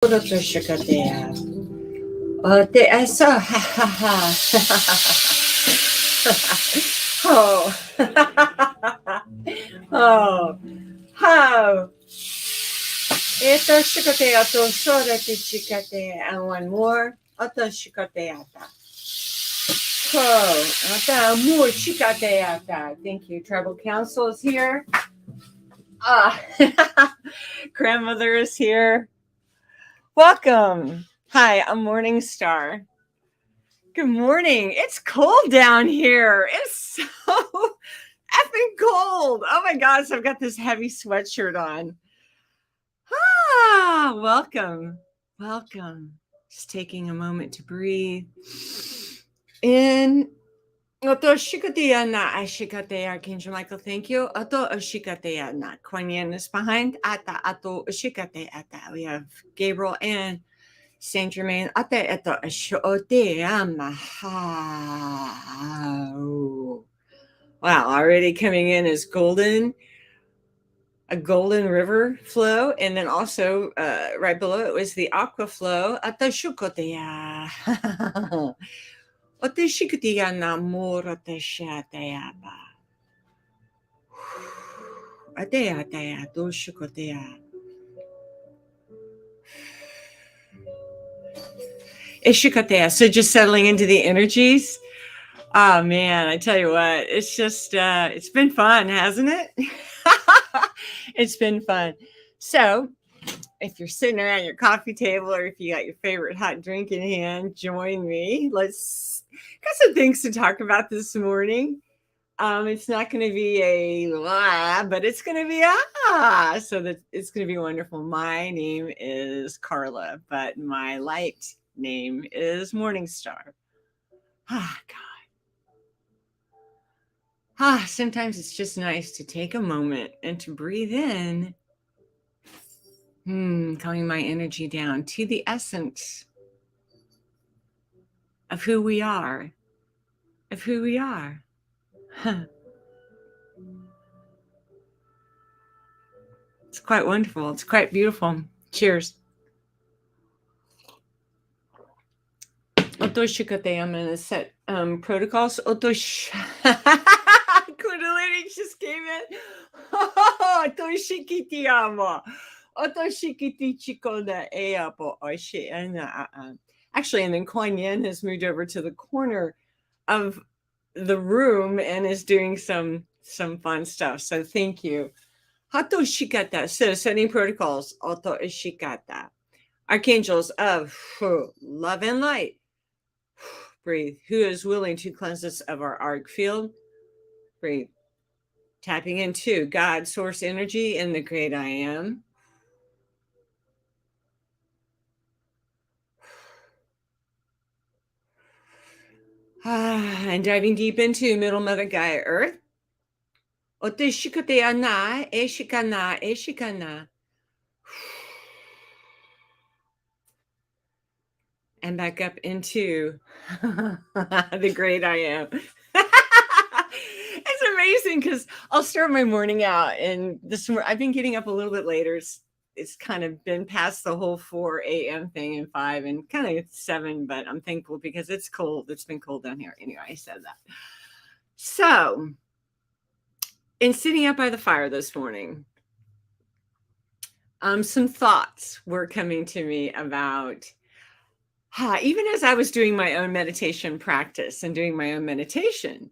Shakatea. Te asa ha ha ha. Oh. Oh. How. Eto shikatea to sora te chikatea. And one more. Oto shikateata. Oh. Ata more shikateata. Thank you. Tribal Council is here. Grandmother is here. Welcome. Hi, I'm Morningstar. Good morning. It's cold down here. It's so effing cold. Oh my gosh, I've got this heavy sweatshirt on. Welcome. Welcome. Just taking a moment to breathe in. Oto shikatea na ashikatea, Archangel Michael, thank you. Oto shikatea na. Kuan Yin is behind. Ata ato shikatea. We have Gabriel and Saint Germain. Ate eto shotea mahau. Wow, already coming in as golden, a golden river flow, and then also right below it was the aqua flow. Ata shukotea. Ote shikatea na morote shatea ba. Atea tea do shukotea. Ishikatea. So just settling into the energies. Oh man, I tell you what, it's just it's been fun, hasn't it? It's been fun. So if you're sitting around your coffee table or if you got your favorite hot drink in hand, join me. Let's got some things to talk about this morning. It's not going to be a la, but it's going to be so that it's going to be wonderful. My name is Carla, but my light name is Morningstar. God. Sometimes it's just nice to take a moment and to breathe in, calming my energy down to the essence of who we are, It's quite wonderful. It's quite beautiful. Cheers. Otoshikate, I'm going to set protocols. Kundalini just came in. Otoshikiti amo. Otoshikiti chiko da eapo oishi. Actually, and then Kuan Yin has moved over to the corner of the room and is doing some fun stuff. So thank you. Hato shikata. So setting protocols. Oto shikata. Archangels of love and light. Breathe. Who is willing to cleanse us of our arc field? Breathe. Tapping into God, source energy, and the great I am. And diving deep into Middle Mother Gaia Earth. Ote shikate ana, e shikana, e shikana. And back up into the great I am. It's amazing because I'll start my morning out, and I've been getting up a little bit later. It's kind of been past the whole 4 a.m. thing and 5 and kind of 7, but I'm thankful because it's cold. It's been cold down here. Anyway, I said that. So, in sitting up by the fire this morning, some thoughts were coming to me about even as I was doing my own meditation practice and doing my own meditation.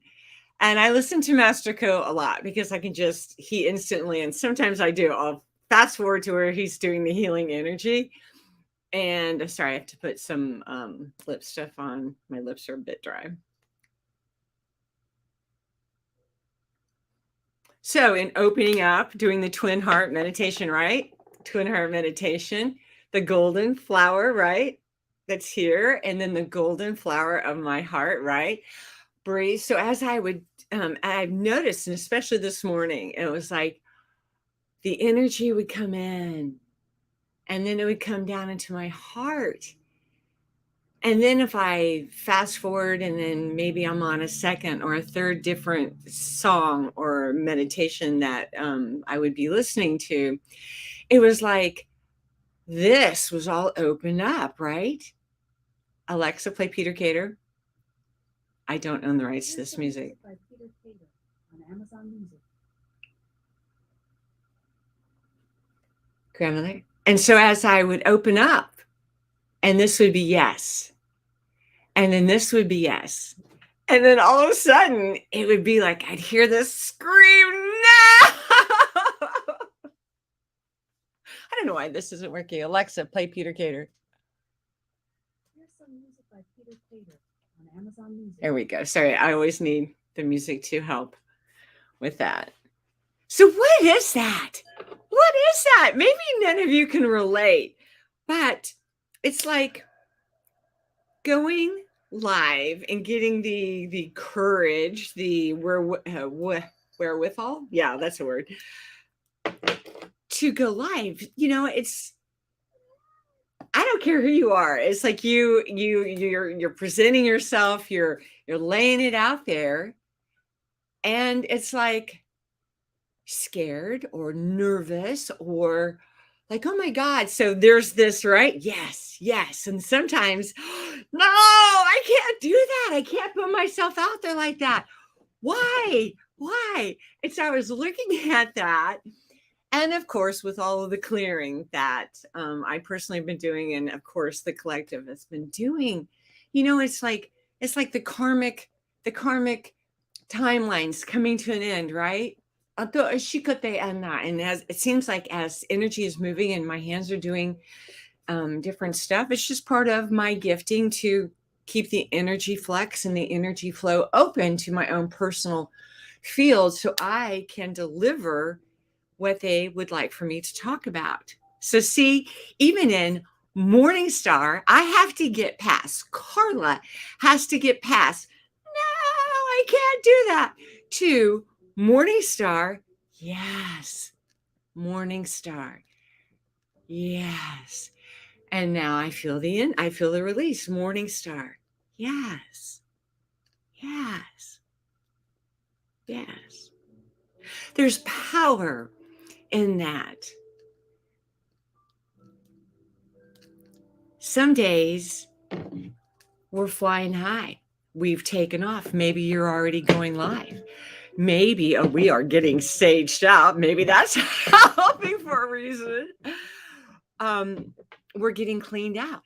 And I listen to Master Ko a lot because he instantly, and sometimes I'll fast forward to where he's doing the healing energy. And sorry, I have to put some lip stuff on. My lips are a bit dry. So in opening up, doing the twin heart meditation, right? Twin heart meditation, the golden flower, right? That's here. And then the golden flower of my heart, right? Breathe. So as I would, I've noticed, and especially this morning, it was like the energy would come in and then it would come down into my heart. And then if I fast forward and then maybe I'm on a second or a third different song or meditation that I would be listening to, it was like this was all opened up, right? Alexa, play Peter Cater. I don't own the rights to this music. By Peter Cater on Amazon Music. Grandmother. And so as I would open up, and this would be yes, and then this would be yes, and then all of a sudden it would be like I'd hear this scream, no! I don't know why this isn't working. Alexa, play Peter Cater. Here's some music by Peter Cater on Amazon Music. There we go. Sorry, I always need the music to help with that. So what is that? What is that? Maybe none of you can relate, but it's like going live and getting the courage, the wherewithal. Yeah, that's a word. To go live. You know, it's, I don't care who you are. It's like you're presenting yourself, you're laying it out there, and it's like scared or nervous or like, oh my God. So there's this, right? Yes. And sometimes, no, I can't do that. I can't put myself out there like that. Why? And so I was looking at that. And of course, with all of the clearing that I personally have been doing, and of course the collective has been doing, you know, it's like the karmic timelines coming to an end, right? And as it seems like as energy is moving and my hands are doing different stuff, it's just part of my gifting to keep the energy flex and the energy flow open to my own personal field so I can deliver what they would like for me to talk about. So see, even in Morningstar, I have to get past, Carla has to get past, no, I can't do that, to Morningstar, yes. Morningstar, yes. And now I feel the release. Morningstar, yes. There's power in that. Some days we're flying high. We've taken off. Maybe you're already going live. Maybe we are getting staged out. Maybe that's helping for a reason. We're getting cleaned out.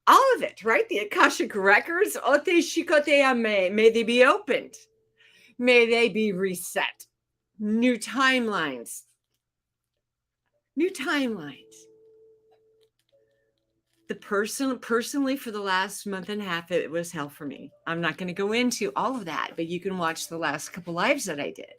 All of it, right? The Akashic records, Ote Shikote Ame, may they be opened. May they be reset. New timelines. Personally, for the last month and a half, it was hell for me. I'm not going to go into all of that, but you can watch the last couple lives that I did.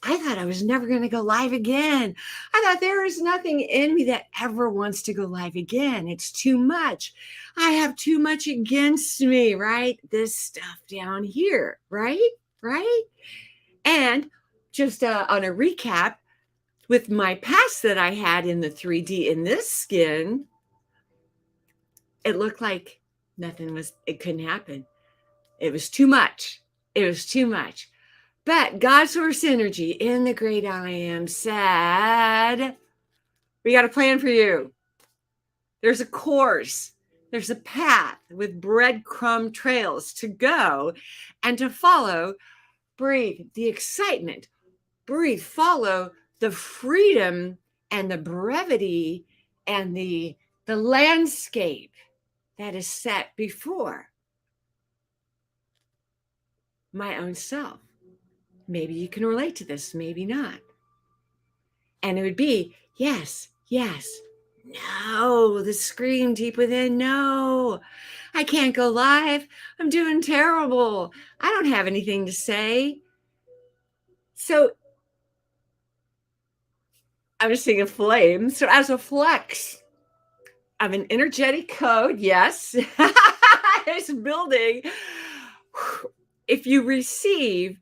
I thought I was never going to go live again. I thought there is nothing in me that ever wants to go live again. It's too much. I have too much against me, right? This stuff down here, right? And just on a recap, with my past that I had in the 3D in this skin, it looked like it couldn't happen. It was too much. But God Source Energy in the Great I Am said, we got a plan for you. There's a course. There's a path with breadcrumb trails to go and to follow. Breathe the excitement. Breathe, follow the freedom and the brevity and the landscape that is set before my own self. Maybe you can relate to this, maybe not. And it would be, yes, no, the scream deep within, no, I can't go live. I'm doing terrible. I don't have anything to say. So I'm just seeing a flame. So as a flex of an energetic code, yes, it's building. If you receive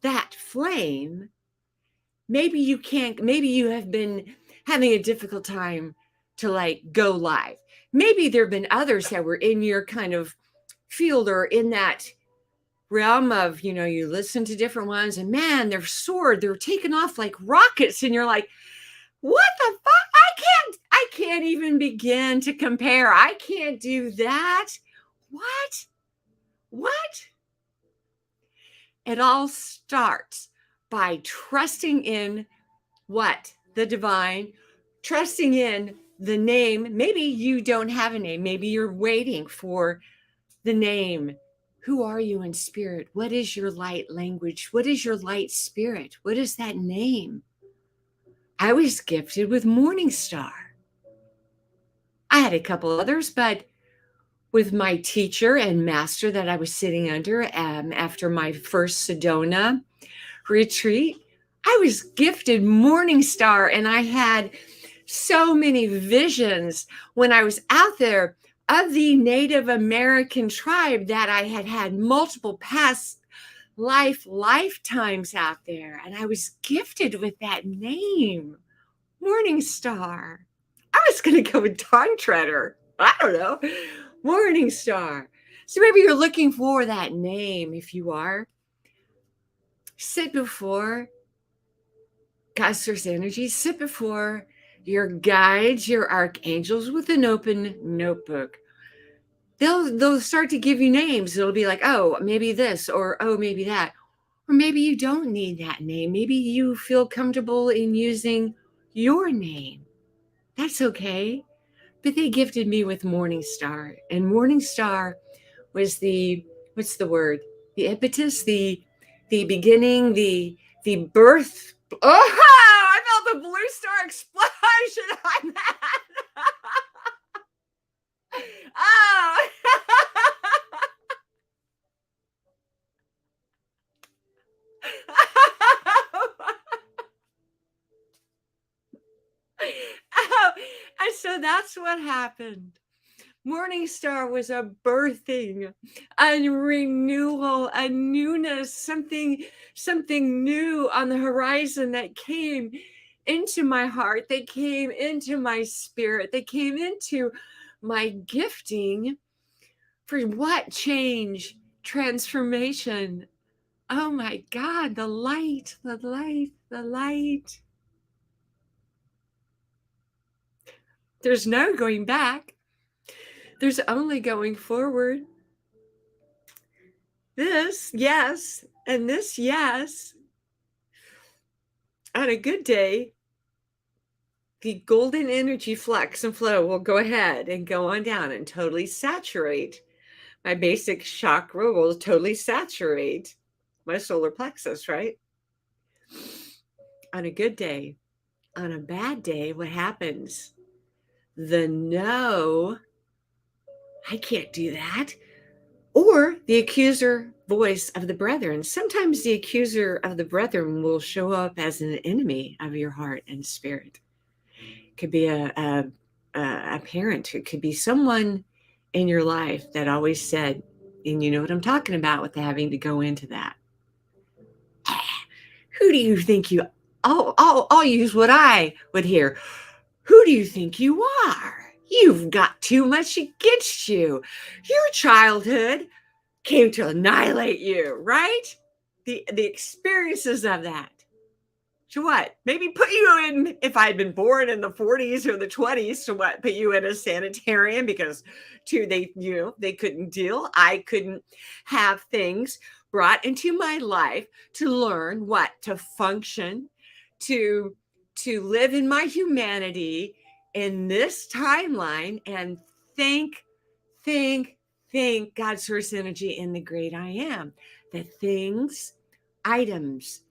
that flame, maybe you have been having a difficult time to like go live. Maybe there have been others that were in your kind of field or in that realm of, you listen to different ones and man, they're taking off like rockets. And you're like, what the fuck? I can't even begin to compare. I can't do that. What? What? It all starts by trusting in what? The divine, trusting in the name. Maybe you don't have a name. Maybe you're waiting for the name. Who are you in spirit? What is your light language? What is your light spirit? What is that name? I was gifted with Morningstar. I had a couple others, but with my teacher and master that I was sitting under after my first Sedona retreat, I was gifted Morningstar, and I had so many visions when I was out there of the Native American tribe that I had had multiple past lifetimes out there, and I was gifted with that name, Morningstar. I was going to go with Dawn Treader. I don't know. Morningstar. So maybe you're looking for that name. If you are, sit before God's source energy, sit before your guides, your archangels with an open notebook. They'll start to give you names. It'll be like, oh, maybe this, or oh, maybe that. Or maybe you don't need that name. Maybe you feel comfortable in using your name. That's okay. But they gifted me with Morningstar. And Morningstar was what's the word? The impetus, the beginning, the birth. Oh, I felt the blue star explosion on that. Oh. Oh, and so that's what happened. Morningstar was a birthing, a renewal, a newness, something new on the horizon that came into my heart, that came into my spirit, that came into my gifting for what? Change, transformation. Oh my God, the light, the light, the light. There's no going back. There's only going forward. This, yes, and this, yes. On a good day, the golden energy flex and flow will go ahead and go on down and totally saturate. My basic chakra will totally saturate my solar plexus, right? On a good day. On a bad day, what happens? The no, I can't do that. Or the accuser voice of the brethren. Sometimes the accuser of the brethren will show up as an enemy of your heart and spirit. It could be a parent. It could be someone in your life that always said, and you know what I'm talking about with having to go into that. Who do you think you? I'll use what I would hear. Who do you think you are? You've got too much against you. Your childhood came to annihilate you, right? The experiences of that. To what? Maybe put you in, if I'd been born in the 40s or the 20s, to what? Put you in a sanitarium because they couldn't deal. I couldn't have things brought into my life to learn what? To function, to live in my humanity in this timeline and think God's source energy in the great I am. That things, items,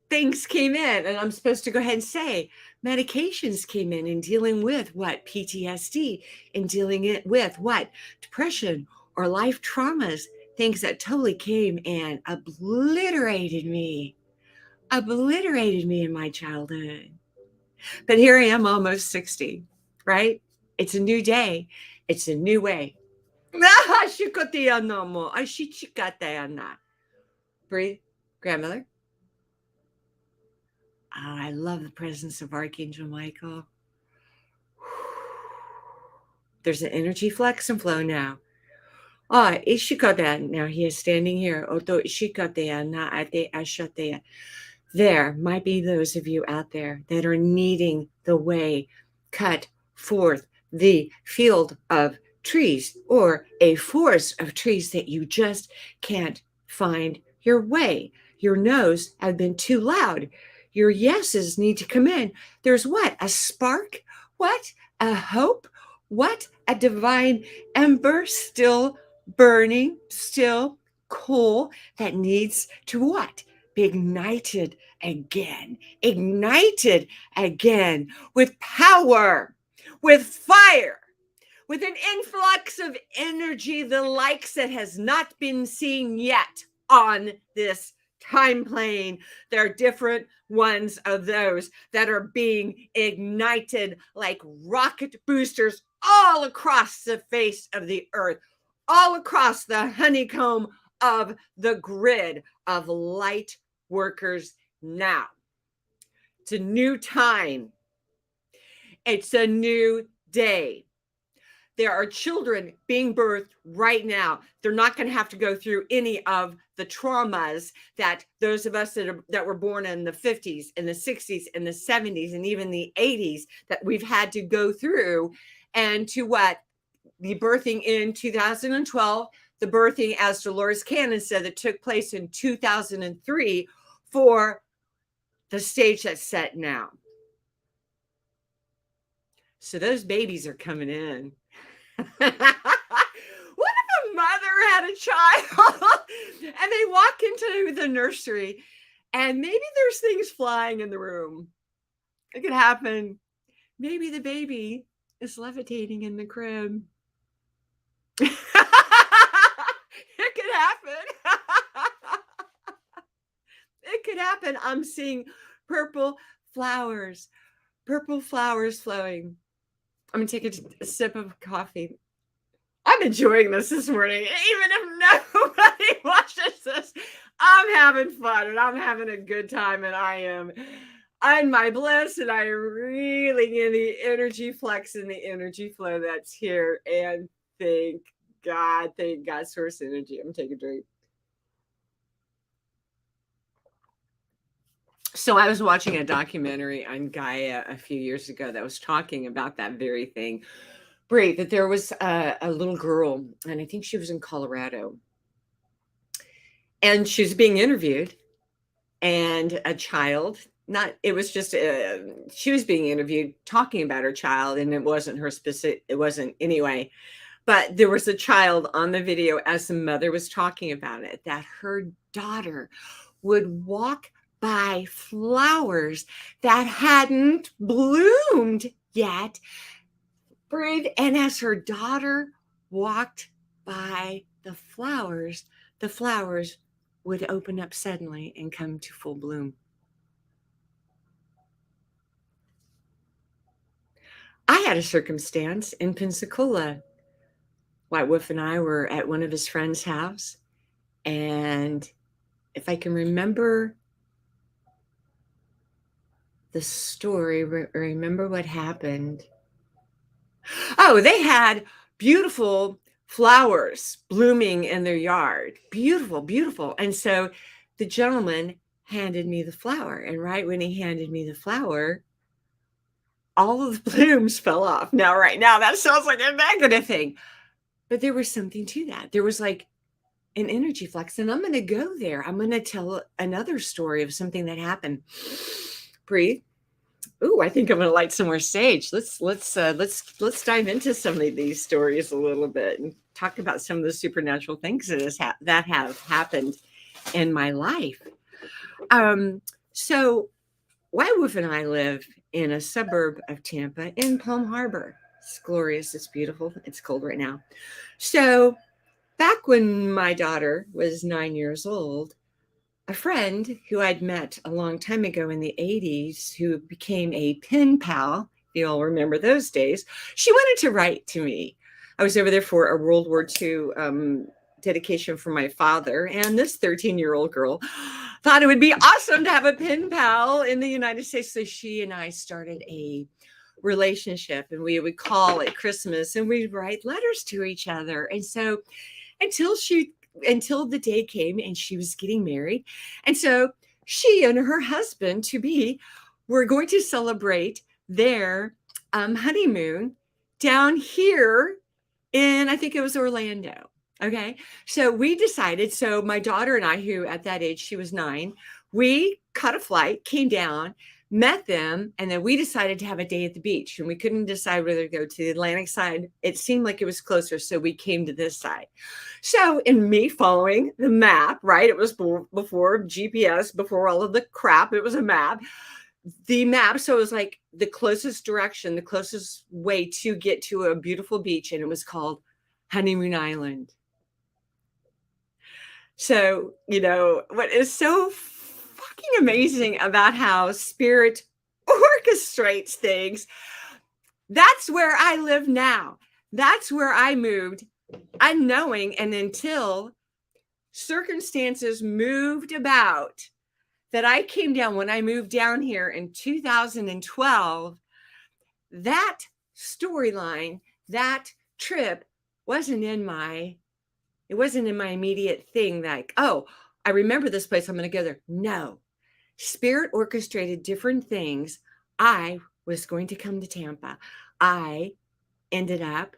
things came in, and I'm supposed to go ahead and say medications came in dealing with what? PTSD, and dealing it with what? Depression or life traumas, things that totally came and obliterated me in my childhood. But here I am, almost 60, right? It's a new day. It's a new way. Breathe, grandmother. Oh, I love the presence of Archangel Michael. There's an energy flex and flow now. Ah, ishikada. Now he is standing here. Oto ishikadea na ate ashatea. There might be those of you out there that are needing the way cut forth the field of trees or a forest of trees that you just can't find your way. Your no's have been too loud. Your yeses need to come in. There's what? A spark? What? A hope? What? A divine ember still burning, still cool that needs to what? Be ignited again, with power, with fire, with an influx of energy, the likes that has not been seen yet on this time plane. There are different ones of those that are being ignited like rocket boosters all across the face of the earth, all across the honeycomb of the grid of light workers now. It's a new time. It's a new day. There are children being birthed right now. They're not going to have to go through any of the traumas that those of us that were born in the 50s and the 60s and the 70s and even the 80s that we've had to go through, and to what? The birthing in 2012, the birthing, as Dolores Cannon said, that took place in 2003 for the stage that's set now. So those babies are coming in. What if a mother had a child and they walk into the nursery and maybe there's things flying in the room? It could happen. Maybe the baby is levitating in the crib. It could happen. It could happen. I'm seeing purple flowers flowing. I'm going to take a sip of coffee. I'm enjoying this morning. Even if nobody watches this, I'm having fun and I'm having a good time, and I am in my bliss, and I am really in the energy flex and the energy flow that's here. And thank God, source energy. I'm going to take a drink. So I was watching a documentary on Gaia a few years ago that was talking about that very thing. Great, that there was a little girl, and I think she was in Colorado, and she was being interviewed, and a child, it was just, she was being interviewed talking about her child, and it wasn't her specific, it wasn't anyway, but there was a child on the video as the mother was talking about it, that her daughter would walk by flowers that hadn't bloomed yet. Breathe. And as her daughter walked by the flowers would open up suddenly and come to full bloom. I had a circumstance in Pensacola. White Wolf and I were at one of his friends' house, and if I can remember the story, remember what happened. Oh, they had beautiful flowers blooming in their yard. Beautiful, beautiful. And so the gentleman handed me the flower. And right when he handed me the flower, all of the blooms fell off. Now, right now, that sounds like a negative thing. But there was something to that. There was like an energy flex. And I'm going to go there. I'm going to tell another story of something that happened. Breathe. Ooh, I think I'm going to light some more sage. Let's dive into some of these stories a little bit and talk about some of the supernatural things that have happened in my life. So White Wolf and I live in a suburb of Tampa in Palm Harbor. It's glorious. It's beautiful. It's cold right now. So back when my daughter was 9 years old, a friend who I'd met a long time ago in the 80s, who became a pen pal, if you all remember those days, she wanted to write to me. I was over there for a World War II dedication for my father, and this 13-year-old girl thought it would be awesome to have a pen pal in the United States. So she and I started a relationship, and we would call at Christmas and we'd write letters to each other. And so until the day came and she was getting married. And so she and her husband to be were going to celebrate their honeymoon down here in, I think it was Orlando. Okay. So we decided, so my daughter and I, who at that age, she was 9, we caught a flight, came down, met them, and then we decided to have a day at the beach. And we couldn't decide whether to go to the Atlantic side. It seemed like it was closer, so we came to this side. So in me following the map, right? It was before GPS, before all of the crap. It was a map. The map, so it was like the closest direction, the closest way to get to a beautiful beach, and it was called Honeymoon Island. So, what is so fucking amazing about how spirit orchestrates things, that's where I live now. That's where I moved, unknowing, and until circumstances moved about that I came down. When I moved down here in 2012, that storyline, that trip wasn't in my immediate thing, like, oh, I remember this place, I'm going to go there. No, spirit orchestrated different things. I was going to come to Tampa. I ended up,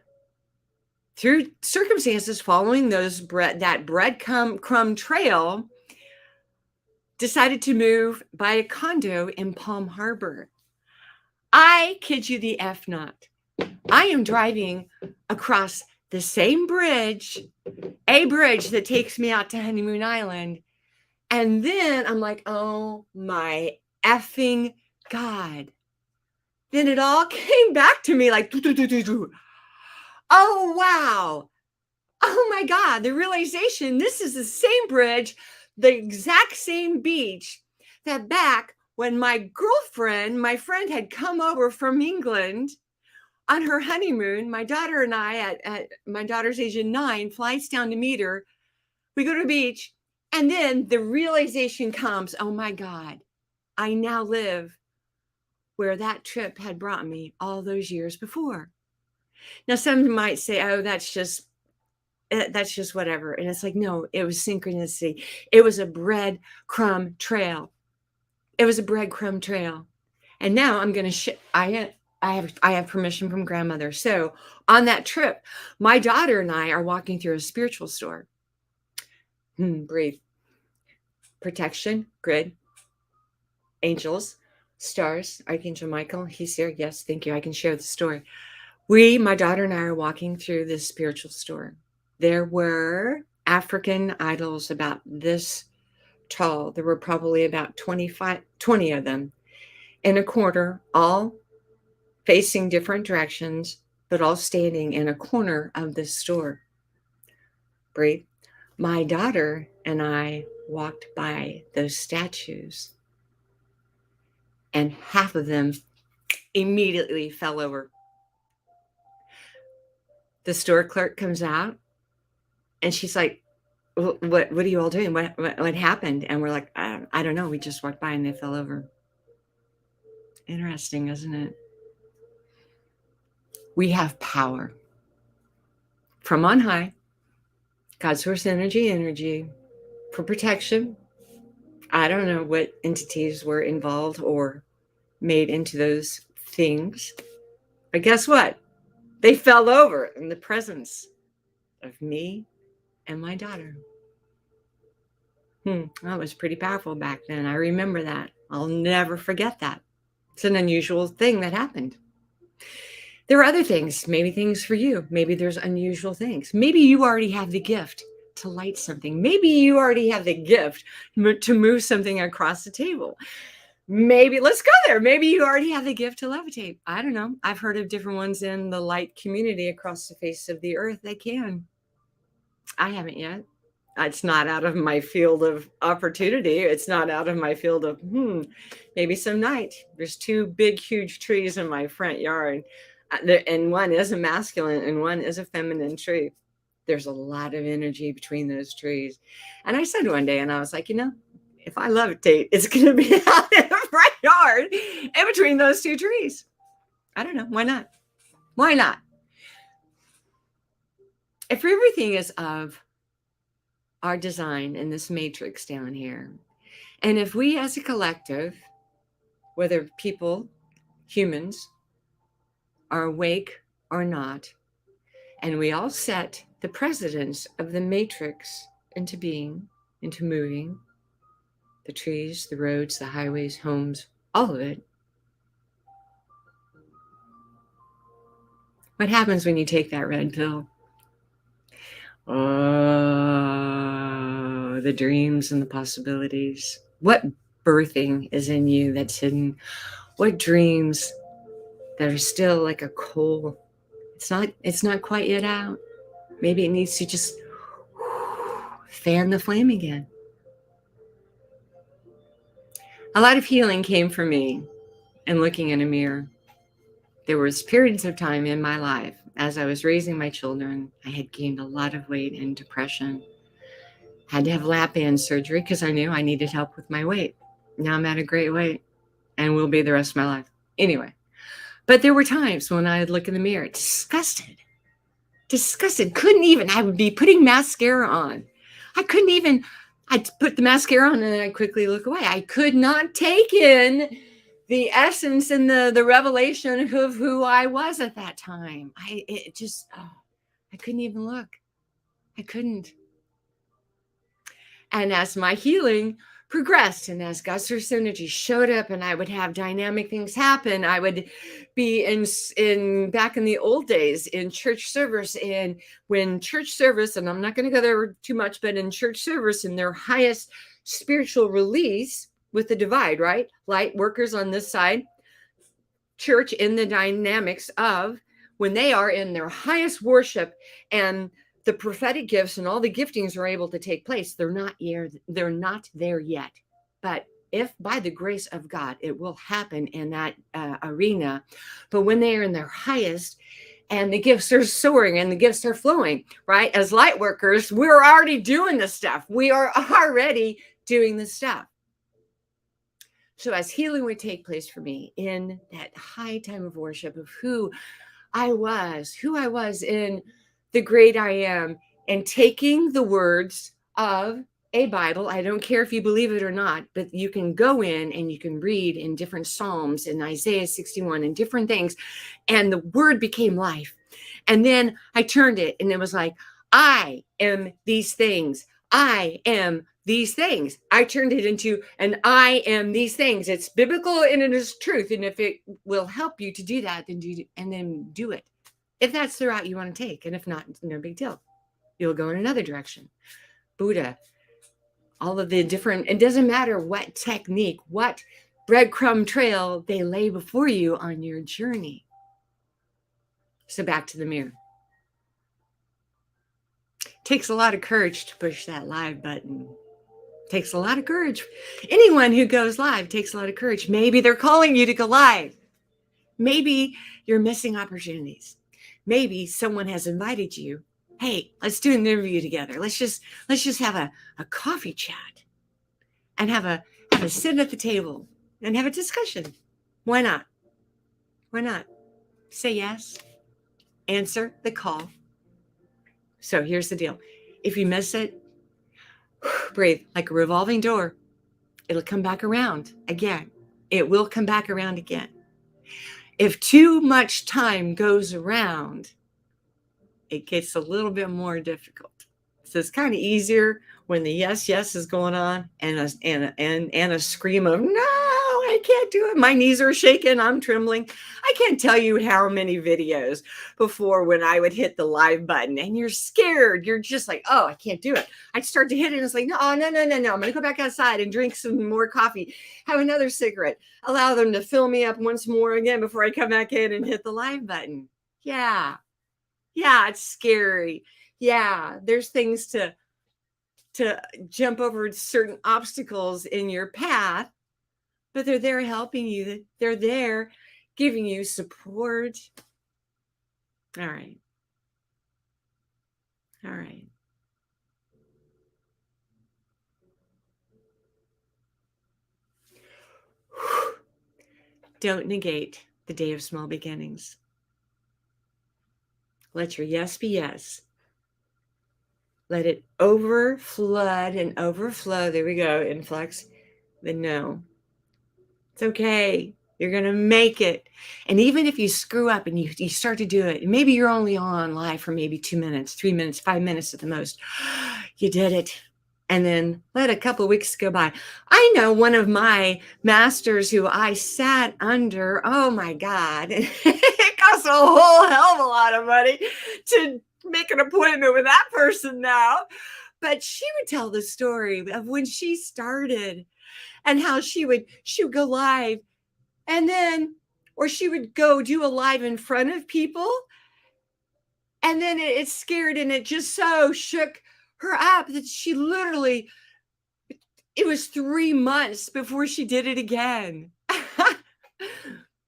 through circumstances, following that breadcrumb trail, decided to move, buy a condo in Palm Harbor. I kid you the F not. I am driving across the same bridge, a bridge that takes me out to Honeymoon Island. And then I'm like, oh my effing God. Then it all came back to me like, oh, wow. Oh my God. The realization, this is the same bridge, the exact same beach that back when my friend had come over from England on her honeymoon, my daughter and I, at my daughter's age of 9, flies down to meet her. We go to the beach, and then the realization comes, oh my God, I now live where that trip had brought me all those years before. Now, some might say, oh, that's just whatever. And it's like, no, it was synchronicity. It was a breadcrumb trail. It was a breadcrumb trail. And now I'm going to I have permission from grandmother. So on that trip, my daughter and I are walking through a spiritual store. Breathe. Protection, grid, angels, stars, Archangel Michael. He's here. Yes, thank you. I can share the story. My daughter and I are walking through this spiritual store. There were African idols about this tall. There were probably about 20 of them in a corner, all facing different directions, but all standing in a corner of this store. Breathe. My daughter and I walked by those statues, and half of them immediately fell over. The store clerk comes out, and she's like, what are you all doing? What happened? And we're like, I don't know. We just walked by and they fell over. Interesting, isn't it? We have power from on high, God source energy for protection. I don't know what entities were involved or made into those things. But guess what? They fell over in the presence of me and my daughter. That was pretty powerful back then. I remember that. I'll never forget that. It's an unusual thing that happened. There are other things, maybe things for you. Maybe there's unusual things. Maybe you already have the gift to light something. Maybe you already have the gift to move something across the table. Maybe, let's go there. Maybe you already have the gift to levitate. I don't know. I've heard of different ones in the light community across the face of the earth. They can. I haven't yet. It's not out of my field of opportunity. It's not out of my field of, maybe some night. There's 2 big, huge trees in my front yard. And one is a masculine and one is a feminine tree. There's a lot of energy between those trees. And I said one day, and I was like, if I levitate, it's going to be out in the front yard in between those 2 trees. I don't know. Why not? Why not? If everything is of our design in this matrix down here, and if we as a collective, whether people, humans, are awake or not, and we all set the precedence of the matrix into being, into moving, the trees, the roads, the highways, homes, all of it. What happens when you take that red pill? Oh, the dreams and the possibilities. What birthing is in you that's hidden? What dreams that are still like a coal? It's not quite yet out. Maybe it needs to just fan the flame again. A lot of healing came for me in looking in a mirror. There was periods of time in my life as I was raising my children. I had gained a lot of weight and depression. Had to have lap band surgery because I knew I needed help with my weight. Now I'm at a great weight and will be the rest of my life. Anyway, but there were times when I would look in the mirror, disgusted, couldn't even, I would be putting mascara on. I'd put the mascara on and then I'd quickly look away. I could not take in the essence and the revelation of who I was at that time. I couldn't even look. I couldn't. And as my healing progressed and as God's source energy showed up and I would have dynamic things happen, I would be in back in the old days in church service, and when church service, and I'm not going to go there too much, but in church service, in their highest spiritual release with the divide, right? Light workers on this side, church in the dynamics of when they are in their highest worship and the prophetic gifts and all the giftings are able to take place. They're not there yet. But if by the grace of God, it will happen in that arena. But when they are in their highest and the gifts are soaring and the gifts are flowing, right? As light workers, we're already doing the stuff. We are already doing the stuff. So as healing would take place for me in that high time of worship of who I was in the great I am, and taking the words of a Bible. I don't care if you believe it or not, but you can go in and you can read in different Psalms and Isaiah 61 and different things. And the word became life. And then I turned it and it was like, I am these things. I am these things. I turned it into an I am these things. It's biblical and it is truth. And if it will help you to do that, then do it. If that's the route you want to take. And if not, no big deal. You'll go in another direction. Buddha, all of the different, it doesn't matter what technique, what breadcrumb trail they lay before you on your journey. So back to the mirror. Takes a lot of courage to push that live button. Takes a lot of courage. Anyone who goes live takes a lot of courage. Maybe they're calling you to go live. Maybe you're missing opportunities. Maybe someone has invited you. Hey, let's do an interview together. Let's just have a coffee chat and have a sit at the table and have a discussion. Why not? Why not? Say yes. Answer the call. So here's the deal. If you miss it, breathe like a revolving door. It'll come back around again. It will come back around again. If too much time goes around, it gets a little bit more difficult. So it's kind of easier when the yes is going on and a scream of no, I can't do it. My knees are shaking. I'm trembling. I can't tell you how many videos before when I would hit the live button and you're scared. You're just like, oh, I can't do it. I'd start to hit it and it's like, no. I'm going to go back outside and drink some more coffee, have another cigarette, allow them to fill me up once more again before I come back in and hit the live button. Yeah, it's scary. Yeah, there's things to jump over certain obstacles in your path, but they're there helping you. They're there giving you support. All right. Don't negate the day of small beginnings. Let your yes be yes. Let it overflood and overflow. There we go. Influx. The no. It's okay. You're going to make it. And even if you screw up and you start to do it, and maybe you're only on live for maybe 2 minutes, 3 minutes, 5 minutes at the most, you did it. And then let a couple of weeks go by. I know one of my masters who I sat under, oh my God, it costs a whole hell of a lot of money to make an appointment with that person now. But she would tell the story of when she started and how she would go live, and then, or she would go do a live in front of people, and then it scared and it just so shook her up that she literally, it was 3 months before she did it again.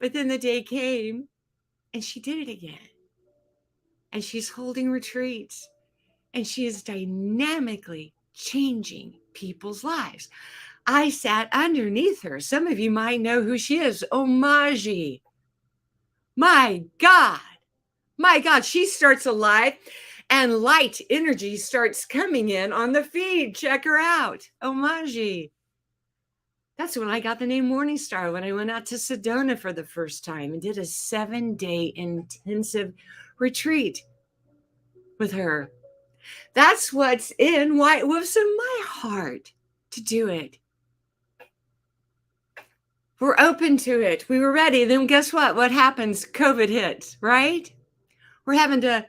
But then the day came and she did it again. And she's holding retreats and she is dynamically changing people's lives. I sat underneath her. Some of you might know who she is. Omaji. My God. My God. She starts a live and light energy starts coming in on the feed. Check her out. Omaji. That's when I got the name Morningstar, when I went out to Sedona for the first time and did a 7-day intensive retreat with her. That's what's in White Wolf's in my heart, to do it. We're open to it. We were ready. Then guess what? What happens? COVID hits, right? We're having to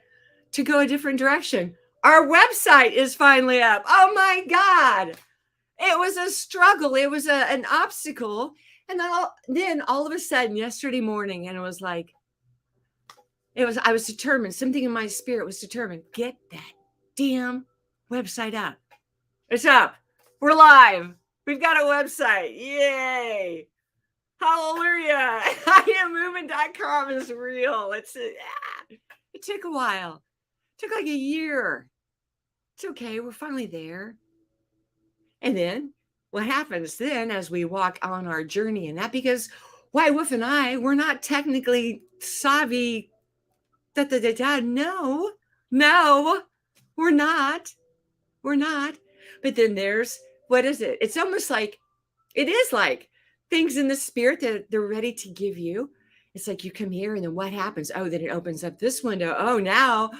go a different direction. Our website is finally up. Oh my God. It was a struggle. It was an obstacle. And then all of a sudden, yesterday morning, and it was like, I was determined. Something in my spirit was determined. Get that damn website up. It's up. We're live. We've got a website. Yay. Hallelujah. IamMovement.com is real. It took a while. It took like a year. It's okay. We're finally there. And then what happens then as we walk on our journey in that, because White Wolf and I, we're not technically savvy. No, we're not. We're not. But then there's, what is it? It's almost like, it is like things in the spirit that they're ready to give you. It's like you come here and then what happens? Oh, then it opens up this window. Oh, now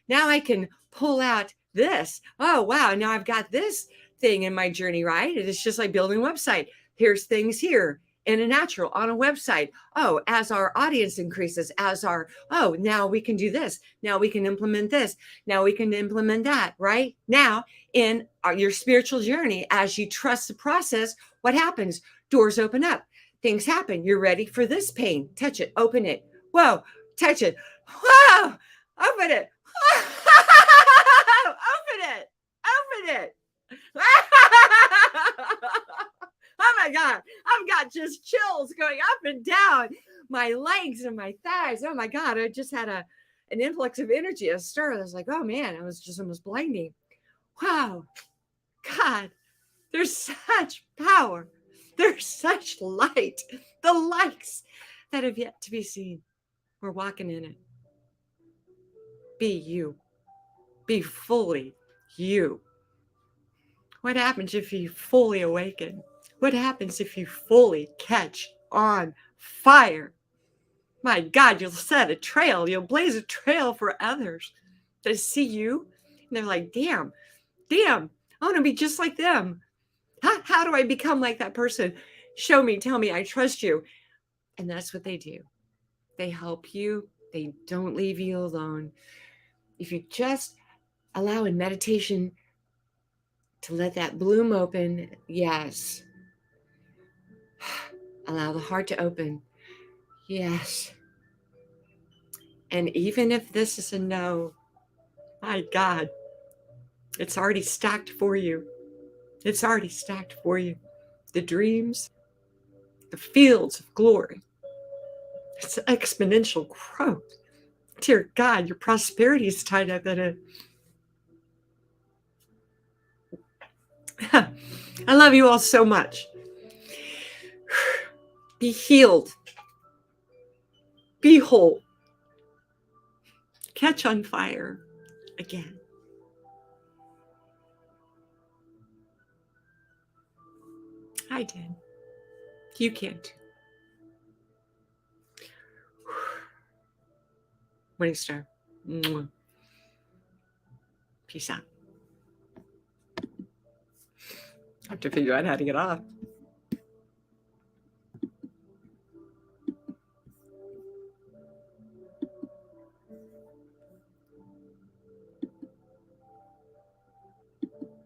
I can pull out this. Oh, wow. Now I've got this thing in my journey, right? It's just like building a website. Here's things here in a natural on a website. Oh, as our audience increases, now we can do this. Now we can implement this. Now we can implement that, right? Now in your spiritual journey, as you trust the process, what happens? Doors open up. Things happen. You're ready for this pain. Touch it. Open it. Whoa. Touch it. Whoa. Open it. Open it. Open it. Oh my God. I've got just chills going up and down my legs and my thighs. Oh my God. I just had an influx of energy, a stir. I was like, oh man, it was just almost blinding. Wow. God, there's such power. There's such light. The lights that have yet to be seen. We're walking in it. Be you. Be fully you. What happens if you fully awaken? What happens if you fully catch on fire? My God, you'll set a trail. You'll blaze a trail for others to see you. And they're like, damn, I want to be just like them. How do I become like that person? Show me, tell me, I trust you. And that's what they do. They help you. They don't leave you alone. If you just allow in meditation to let that bloom open, yes. Allow the heart to open, yes. And even if this is a no, my God, it's already stacked for you. It's already stacked for you. The dreams, the fields of glory. It's exponential growth. Dear God, your prosperity is tied up in it. I love you all so much. Be healed. Be whole. Catch on fire again. I did. You can too. Morningstar. Mwah. Peace out. I have to figure out how to get off.